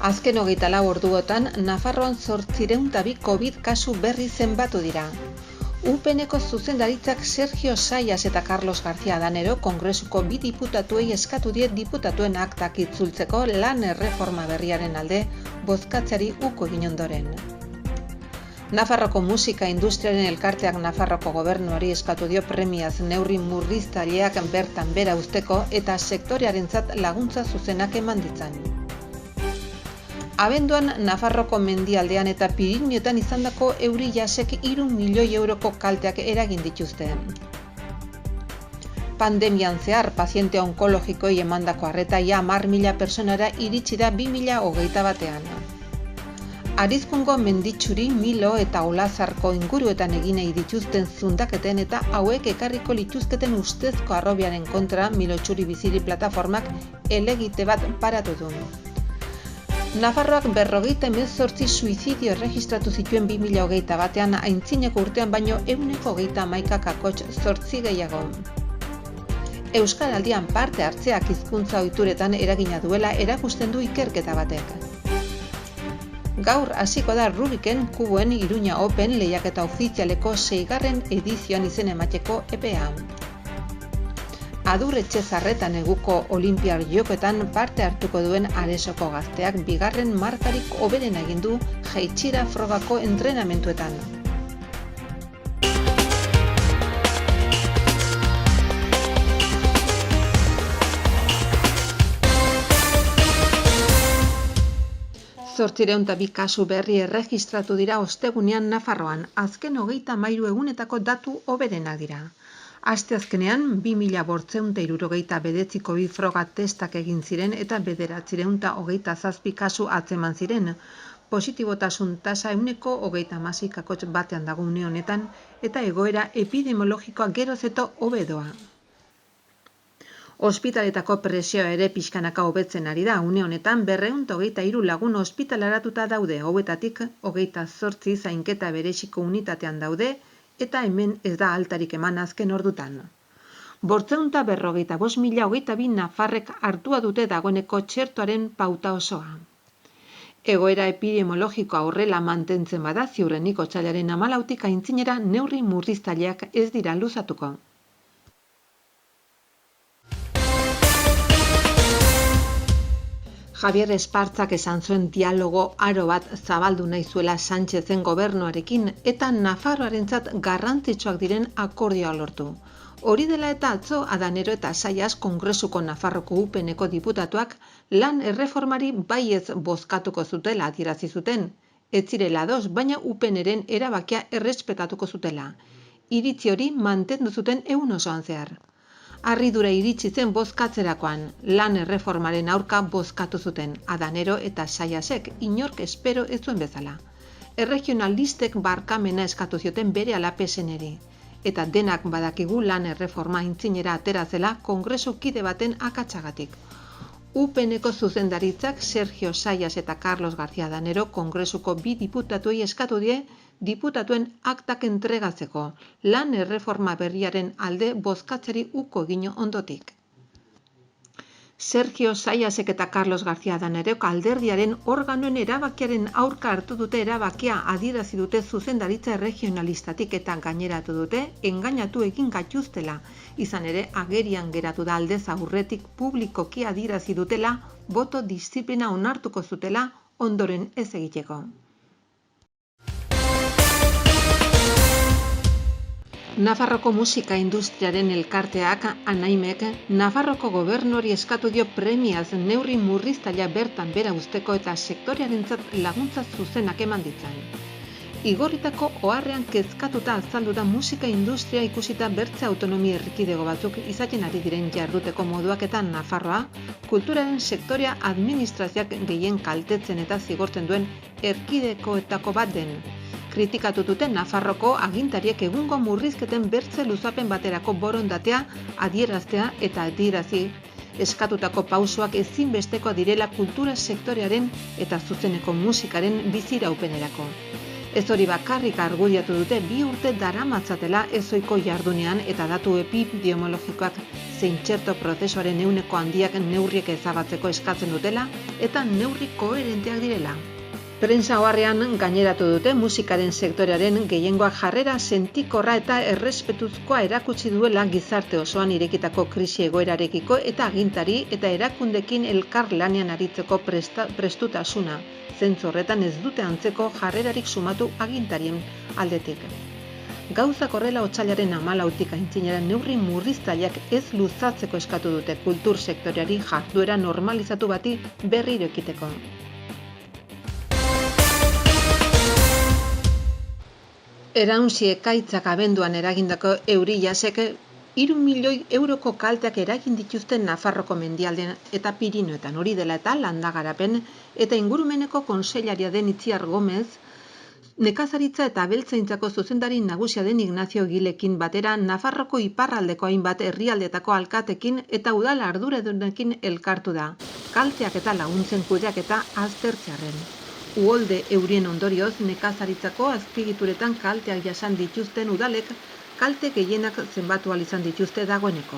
Azken 24 orduotan, Nafarroan 802 COVID kasu berri zenbatu dira. UPNeko zuzendaritzak Sergio Sayas eta Carlos García Danero Kongresuko bi diputatuei eskatu die diputatuen aktak itzultzeko lan erreforma berriaren alde bozkatzeari uko egin ondoren. Nafarroko musika industriaren elkarteak Nafarroko gobernuari eskatu dio premiaz neurri murriztaileak bertan bera uzteko eta sektorearentzat laguntza zuzenak eman ditzan. Abenduan Nafarroko mendialdean eta Pirinioetan izandako euri jasek 3 milioi euroko kalteak eragin dituzte. Pandemian zehar, paziente onkologikoei emandako arreta ia 10.000 personara iritsi da 2021. Arizkungo menditsuri, Milo eta Olazarko inguruetan eginei dituzten zundaketen eta hauek ekarriko lituzketen ustezko harrobiaren kontra Milotxuri Biziri plataformak helegite bat paratu du. Nafarroak 58 suizidio erregistratu zituen 2021 aintzineko urtean baino 131,8 gehiago. Euskaraldian parte hartzeak hizkuntza ohituretan eragina duela erakusten du ikerketa batek. Gaur hasiko da Rubiken Kuboen Iruña Open lehiaketa ofizialeko 6. edizioan izen emateko epea. Adur Etxezarreta neguko Olinpiar Jokoetan parte hartuko duen Aresoko gazteak 2. markarik hoberen egin du jaitsira frogako entrenamenduetan. Zortzireuntabi kasu berri erregistratu dira ostegunean Nafarroan, azken 33 egunetako datu hoberenak dira. Asteazkenean 2.869 COVID froga testak egin ziren eta 927 kasu atzeman ziren. Positibotasun tasa 36,6 batean dago une honetan eta egoera epidemiologikoa geroz eta hobe doa. Ospitaletako presioa ere pixkanaka hobetzen ari da, une honetan 223 lagun ospitalaratuta daude, hauetatik 28 zainketa bereziko unitatean daude, eta hemen ez da altarik eman azken ordutan. 545.022 nafarrek hartua dute dagoeneko txertoaren pauta osoa. Egoera epidemiologikoa horrela mantentzen bada ziurrenik otsailaren 14 aintzinera neurri murriztaileak ez dira luzatuko. Javier Espartzak esan zuen dialogo aro bat zabaldu nahi zuela Sánchezen gobernuarekin eta Nafarroarentzat garrantzitsuak diren akordioa lortu. Hori dela eta atzo Adanero eta Sayas Kongresuko Nafarroko UPNeko diputatuak lan erreformari baietz bozkatuko zutela adierazi zuten. Ez zirela ados, baina UPNren erabakia errespetatuko zutela. Iritzi hori mantendu zuten egun osoan zehar. Harridura iritsi zen bozkatzerakoan, lan erreformaren aurka bozkatu zuten, Adanero eta Sayasek inork espero ez zuen bezala. Erregionalistek barkamena eskatu zioten berehala PSNri, eta denak badakigu lan erreforma aintzinera atera zela Kongresu kide baten akatsagatik. UPNeko zuzendaritzak Sergio Sayas eta Carlos García Danero Kongresuko bi diputatuei eskatu die diputatuen aktak entregatzeko, lan erreforma berriaren alde bozkatzeri uko egin ondotik. Sergio Sayasek eta Carlos García Danerok alderdiaren organoen erabakiaren aurka hartu dute erabakia adierazi dute zuzendaritza erregionalistatik eta gaineratu dute engainatu egin gaituztela. Izan ere, agerian geratu da aldez aurretik publikoki adierazi dutela, boto diziplina onartuko zutela ondoren ez egiteko. Nafarroko musika industriaren elkarteak, Anaimek, Nafarroko gobernuari eskatu dio premiaz neurri murriztailea bertan bera uzteko eta sektorearentzat laguntza zuzenak eman ditzan. Igorritako oharrean kezkatuta azaldu da musika industria ikusita bertze autonomia erkidego batzuk izaten ari diren jarduteko moduak eta Nafarroa, kulturaren sektorea administrazioak gehien kaltetzen eta zigortzen duen erkidekoetako bat den. Kritikatu duten Nafarroko agintariek egungo murrizketen bertze luzapen baterako borondatea adieraztea eta adierazi eskatutako pausoak ezinbestekoa direla kultura sektorearen eta zuzeneko musikaren biziraupenerako. Ez hori bakarrik argudiatu dute 2 urte daramatzatela ezoiko jardunean eta datu epidemiologikoak zein txerto prozesuaren ehuneko handiak neurriek ezabatzeko eskatzen dutela eta neurri koherenteak direla. Prentsa oharrean gaineratu dute musikaren sektorearen gehiengoak jarrera sentikorra eta errespetuzkoa erakutsi duela gizarte osoan irekitako krisi egoerarekiko eta agintari eta erakundekin elkar lanean aritzeko prestutasuna. Zentzu horretan ez dute antzeko jarrerarik sumatu agintarien aldetik. Gauzak horrela otsailaren 14 aintzinera neurri murriztaileak ez luzatzeko eskatu dute kultur sektoreari jarduera normalizatu bati berriro ekiteko. Erauntzi ekaitzak abenduan eragindako euri-jasek 3 milioi euroko kalteak eragin dituzten Nafarroko mendialdean eta Pirinioetan. Hori dela eta Landa-garapen eta ingurumeneko kontseilaria den Itziar Gomez, nekazaritza eta abeltzaintzako zuzendari nagusia den Ignacio Gilekin batera Nafarroko iparraldeko hainbat herrialdetako alkatekin eta udal arduradunekin elkartu da. Kalteak eta laguntzen kudeaketa aztertzearren. Uholde eurien ondorioz nekazaritzako azpiegituretan kalteak jasan dituzten udalek kalte gehienak zenbatu ahal izan dituzte dagoeneko.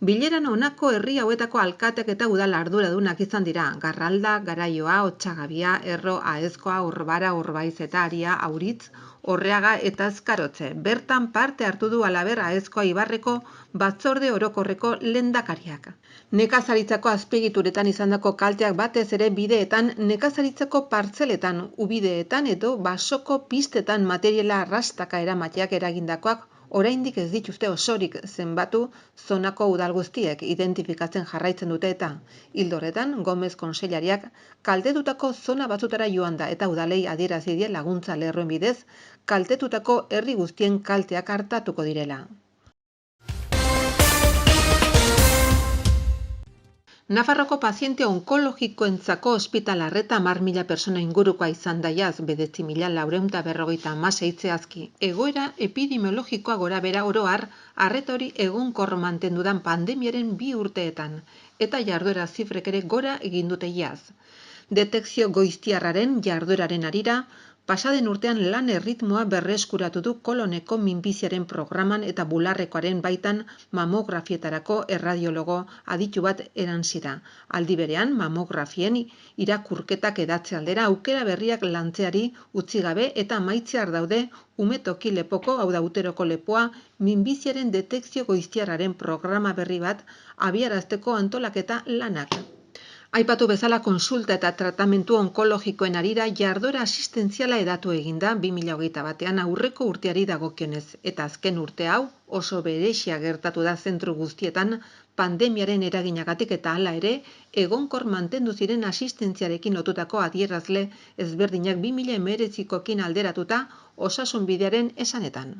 Bileran honako herri hauetako alkateak eta udal arduradunak izan dira: Garralda, Garaioa, Otsagabia, Erro, Aezkoa, Urbara, Urbaiz eta Aria, Auritz, Orreaga eta Azkarotze. Bertan parte hartu du halaber Aezkoa Ibarreko batzorde orokorreko lehendakariak. Nekazaritzako azpiegituretan izandako kalteak batez ere bideetan, nekazaritzako partzeletan, ubideetan edo basoko pistetan materiala arrastaka eramateak eragindakoak oraindik ez dituzte osorik zenbatu zonako udal guztiek identifikatzen jarraitzen dute eta ildo horretan Gomez kontseilariak kaltetutako zona batzutara joan da eta udalei adierazi die laguntza lerroen bidez kaltetutako herri guztien kalteak artatuko direla. Nafarroko paziente onkologikoentzako ospital arreta 10.000 persona ingurukoa izan da jaz, 9.456 zehazki. Egoera epidemiologikoa gorabehera oro har, arreta hori egonkor mantendudan pandemiaren 2 urteetan, eta jarduera zifrek ere gora egin dute jaz. Detekzio goiztiarraren jardueraren harira, pasaden urtean lan erritmoa berreskuratu du koloneko minbiziaren programan eta bularrekoaren baitan mamografietarako erradiologo aditu bat erantzira. Aldi berean, mamografien irakurketak edatze aldera aukera berriak lantzeari utzi gabe eta amaitzear daude umetoki lepoko, hau da uteroko lepoa, minbiziaren detekzio goiztiarraren programa berri bat abiarazteko antolaketa lanak. Aipatu bezala konsulta eta tratamentu onkologikoen harira jarduera asistentziala edatu eginda 2021 aurreko urteari dagokionez eta azken urte hau oso berezia gertatu da zentru guztietan pandemiaren eraginagatik eta hala ere egonkor mantendu ziren asistentziarekin lotutako adierazle ezberdinak 2019koekin alderatuta osasun bidearen esanetan.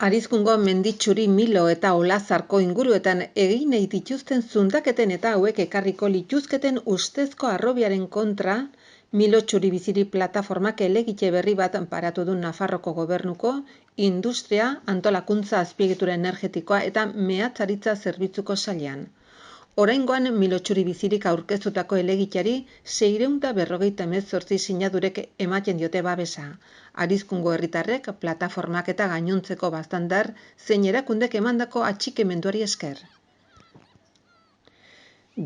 Arizkungo Menditxuri, Milo eta Olazarko inguruetan egin nahi dituzten zundaketen eta hauek ekarriko lituzketen ustezko harrobiaren kontra Milo Txuri-Biziri plataformak helegite berri bat paratu du Nafarroko Gobernuko Industria, Antolakuntza, Azpiegitura Energetikoa eta Meatzaritza Zerbitzuko sailean. Oraingoan Milo Txuri-Bizirik aurkeztutako helegiteari 658 sinadurek ematen diote babesa. Arizkungo herritarrek, plataformak eta gainontzeko baztandar zein erakundek emandako atxikimenduari esker.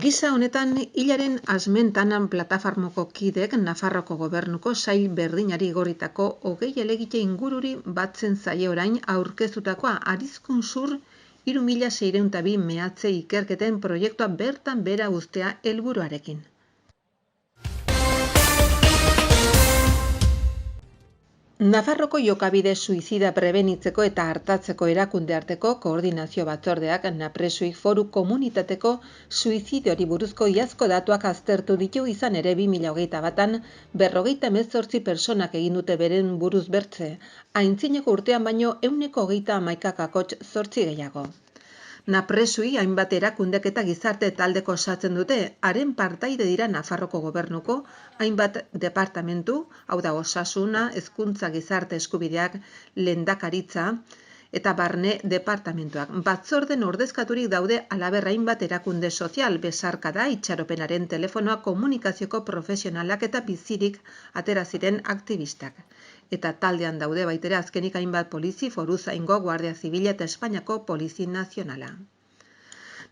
Gisa honetan, hilaren asmentanan plataformoko kidek Nafarroko Gobernuko sail berdinari igorritako 20 helegite ingururi batzen zaie orain aurkeztutakoa Arizkun Sur 3.602 mehatze ikerketen proiektua bertan bera uztea helburuarekin. Nafarroko jokabide suizida prebenitzeko eta artatzeko erakunde arteko koordinazio batzordeak napresuik foru komunitateko suizidiori buruzko iazko datuak aztertu ditu izan ere 2021an 58 pertsonak egin dute beren buruz bertze, aintzineko urtean baino 138,8 gehiago. Napresui hainbat erakundek eta gizarte taldeko osatzen dute, haren partaide dira Nafarroko Gobernuko hainbat departamentu, hau da osasuna, hezkuntza, gizarte eskubideak, lehendakaritza, eta barne departamentuak. Batzorden ordezkaturik daude halaber hainbat erakunde sozial, besarkada, itxaropenaren telefonoa, komunikazioko profesionalak eta bizirik atera ziren aktivistak. Eta taldean daude baitere azkenik hainbat polizi, foruzaingo, Guardia Zibila eta Espainiako Polizi Nazionala.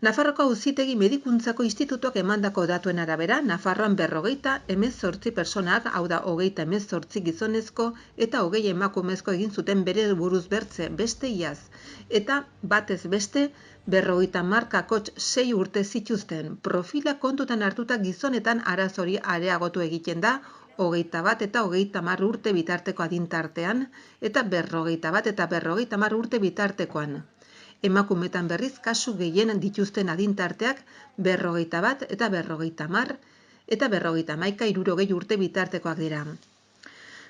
Nafarroako Auzitegi Medikuntzako Institutuak emandako datuen arabera, Nafarroan 58 pertsonak, hau da 38 gizonezko eta 20 emakumezko egin zuten bere buruz bertze beste iaz, eta batez beste 50 kakotx 6 urte zituzten. Profila kontutan hartuta gizonetan arazori areagotu egiten da, 21 eta 30 urte bitarteko adintartean, eta 51 eta 50 urte bitartekoan. Emakumetan berriz kasu gehien dituzten adintarteak 51 eta 50 eta 51-60 urte bitartekoak dira.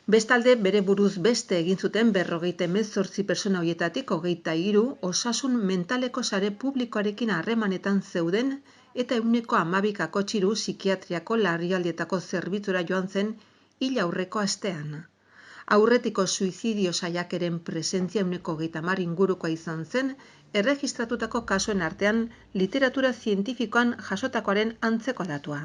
Bestalde, bere buruz beste egin zuten 58 pertsona horietatik 23 osasun mentaleko sare publikoarekin harremanetan zeuden eta 12,3 psikiatriako larrialdietako zerbitzura joan zen hil aurreko astean. Aurretiko suizidio saiakeren presentzia 30 ingurukoa izan zen, erregistratutako kasuen artean literatura zientifikoan jasotakoaren antzeko datua.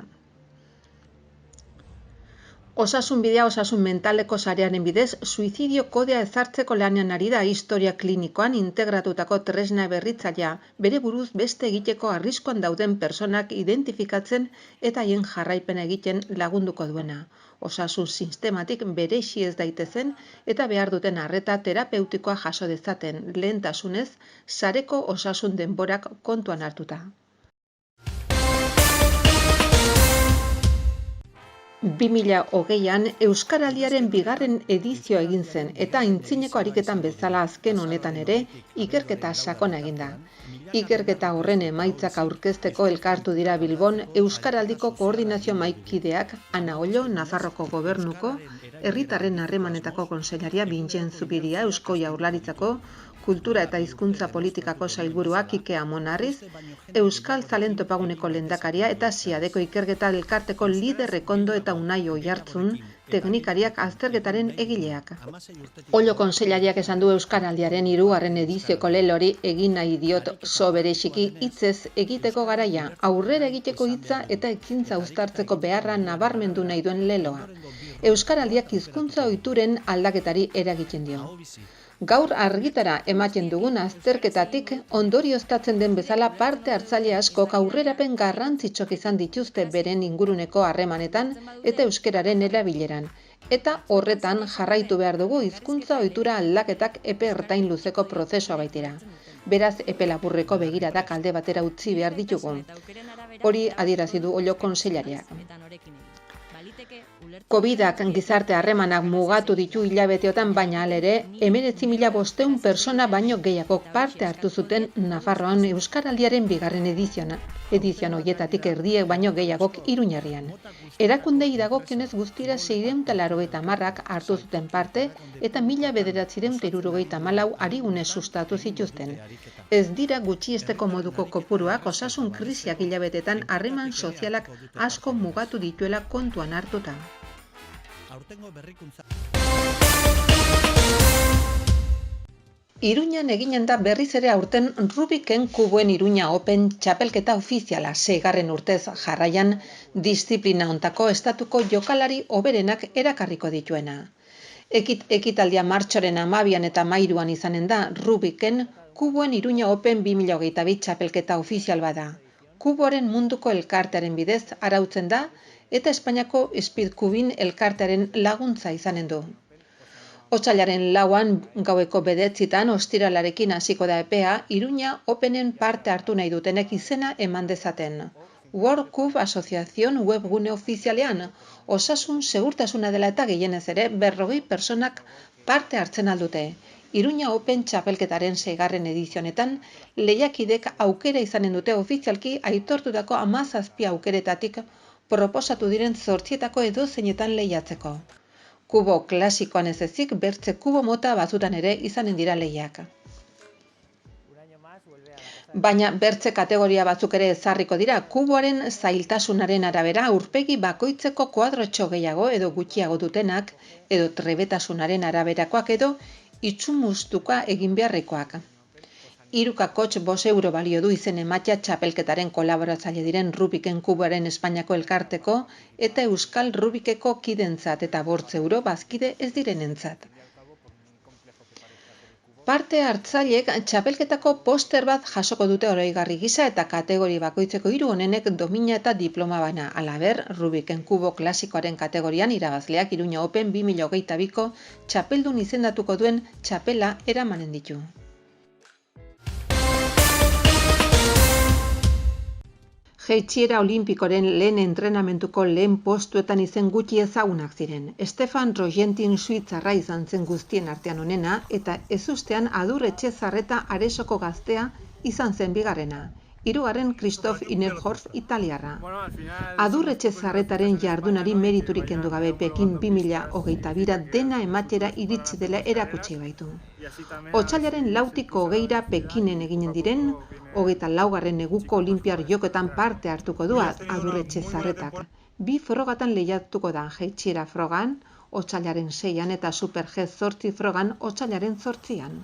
Osasun bidea osasun mentaleko sarearen bidez, suizidio kodea ezartzeko lanean ari da historia klinikoan integratutako tresna berritzailea, bere buruz beste egiteko arriskuan dauden pertsonak identifikatzen eta haien jarraipena egiten lagunduko duena. Osasun sistematik berexi ez daitezen eta behar duten arreta terapeutikoa jaso dezaten, lehentasunez, sareko osasun denborak kontuan hartuta. 2020an Euskaraldiaren bigarren edizioa egin zen eta aintzineko ariketan bezala azken honetan ere ikerketa sakona egin da. Ikerketa horren emaitzak aurkezteko elkartu dira Bilbon Euskaraldiko koordinazio mahaikideak Ana Ollo, Nafarroko Gobernuko, Herritarren Harremanetako Kontseilaria Bintxen Zubiria, Eusko Jaurlaritzako Kultura eta Hizkuntza Politikako sailburuak Ike Amonarriz, Euskal Zalen Topaguneko lehendakaria eta Siadeko Ikerketa Elkarteko lider Rekondo eta Unai Oiartzun, teknikariak azterketaren egileak. Ollo kontseilariak esan du Euskaraldiaren 3. edizioko lelori egin nahi diot soberexiki hitzez egiteko garaia, aurrera egiteko hitza eta ekintza uztartzeko beharra nabarmendu nahi duen leloa. Euskaraldiak hizkuntza ohituren aldaketari eragiten dio. Gaur argitara ematen dugun azterketatik ondorioztatzen den bezala parte hartzaile askok aurrerapen garrantzitsuak izan dituzte beren inguruneko harremanetan eta euskararen erabileran. Eta horretan jarraitu behar dugu hizkuntza ohitura aldaketak epe ertain luzeko prozesua baitira. Beraz, epe laburreko begiradak alde batera utzi behar ditugu. Hori adierazi du Ollo kontseilariak. Covidak gizarte harremanak mugatu ditu hilabeteotan, baina halere, 19.500 persona baino gehiagok parte hartu zuten Nafarroan Euskaraldiaren bigarren edizioan horietatik erdiek baino gehiagok Iruñerrian. Erakundei dagokionez guztira 680 hartu zuten parte eta 1974 arigune sustatu zituzten. Ez dira gutxiesteko moduko kopuruak osasun krisiak hilabetetan harreman sozialak asko mugatu dituela kontuan hartuta. Iruñan eginen da berriz ere aurten Rubiken Kuboen Iruña Open txapelketa ofiziala, 6. urtez jarraian disiplina hontako estatuko jokalari hoberenak erakarriko dituena. Ekitaldia martxoaren 12 eta 13 izanen da Rubiken Kuboen Iruña Open 2022 txapelketa ofizial bada. Kuboaren munduko elkartearen bidez arautzen da eta Espainiako Speed Cubin elkartearen laguntza izanen du. Otsailaren 4 gaueko 9 ostiralarekin hasiko da epea, Iruña Openen parte hartu nahi dutenek izena eman dezaten. World Cup Asociación webgune ofizialean, osasun segurtasuna dela eta gehienez ere 40 personak parte hartzen aldute. Iruña Open txapelketaren 6. edizionetan, lehiakidek aukera izanen dute ofizialki aitortutako 17 aukeretatik proposatu diren 8etako edozeinetan lehiatzeko. Kubo klasikoan ez ezik, bertze kubo mota batzutan ere izanen dira lehiak. Baina bertze kategoria batzuk ere ezarriko dira, kuboaren zailtasunaren arabera aurpegi bakoitzeko kuadrotxo gehiago edo gutxiago dutenak, edo trebetasunaren araberakoak edo Itzumustuka egin beharrekoak. 3,5 euro balio du izen ematea txapelketaren kolaboratzaile diren Rubiken kuboaren Espainiako elkarteko eta Euskal Rubikeko kidentzat eta 5 euro bazkide ez direnentzat. Parte hartzaileek txapelketako poster bat jasoko dute oroigarri gisa eta kategori bakoitzeko 3 onenek domina eta diploma bana. Halaber, Rubiken kubo klasikoaren kategorian irabazleak Iruña Open 2022ko txapeldun izendatuko duen txapela eramanen ditu. Jaitsiera olimpikoren lehen entrenamentuko lehen postuetan izen gutxi ezagunak ziren. Stefan Rogentin suitzarra izan zen guztien artean onena eta ezustean Adur Etxezarreta Aresoko gaztea izan zen bigarrena. 3. Christoph Innerhorst italiarra. Adur Etxezarretaren jardunari meriturik kendu gabe Pekin 2022 dena ematera iritsi dela erakutsi baitu. Otsailaren 6tik 20 Pekinen eginen diren 24. neguko Olinpiar Jokoetan parte hartuko du Adur Etxezarretak. 2 frogatan lehiatuko da, jaitsiera frogan otsailaren 6an eta Super G8 frogan otsailaren 8an.